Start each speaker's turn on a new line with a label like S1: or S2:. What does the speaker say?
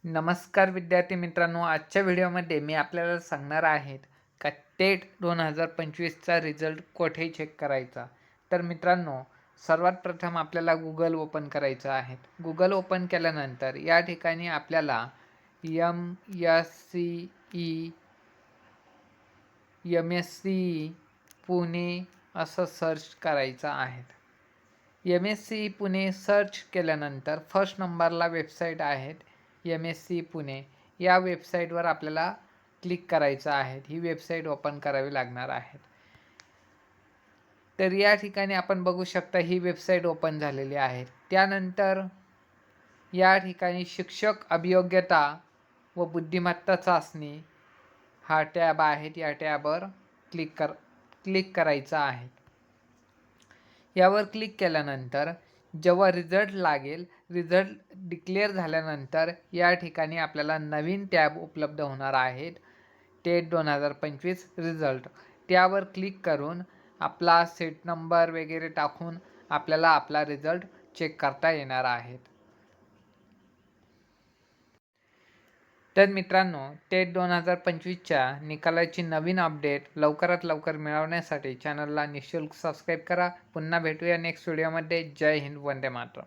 S1: नमस्कार विद्यार्थी मित्रांनो, आजच्या व्हिडिओमध्ये मी आपल्याला सांगणार आहे का टेट 2025चा रिझल्ट कोठे चेक करायचा. तर मित्रांनो, सर्वात प्रथम आपल्याला गूगल ओपन करायचं आहे. गूगल ओपन केल्यानंतर या ठिकाणी आपल्याला MSCE पुणे असं सर्च करायचं आहे. MSCE पुणे सर्च केल्यानंतर फर्स्ट नंबरला वेबसाईट आहेत MSCE पुणे. या वेबसाईटवर आपल्याला क्लिक करायचं आहे. ही वेबसाईट ओपन करावी लागणार आहे. तर या ठिकाणी आपण बघू शकता ही वेबसाईट ओपन झालेली आहे. त्यानंतर या ठिकाणी शिक्षक अभियोग्यता व बुद्धिमत्ता चाचणी हा टॅब आहे. या टॅबवर क्लिक करायचं आहे. यावर क्लिक केल्यानंतर जेव्हा रिझल्ट लागेल, रिझल्ट डिक्लेअर झाल्यानंतर या ठिकाणी आपल्याला नवीन टॅब उपलब्ध होणार आहेत, टेट 2025 रिझल्ट. त्यावर क्लिक करून आपला सीट नंबर वगैरे टाकून आपल्याला आपला रिझल्ट चेक करता येणार आहेत. तर मित्रांनो, टेट 2025च्या निकालाची नवीन अपडेट लवकरात लवकर मिळवण्यासाठी चॅनलला निःशुल्क सबस्क्राईब करा. पुन्हा भेटूया नेक्स्ट व्हिडिओमध्ये. जय हिंद, वंदे मातरम.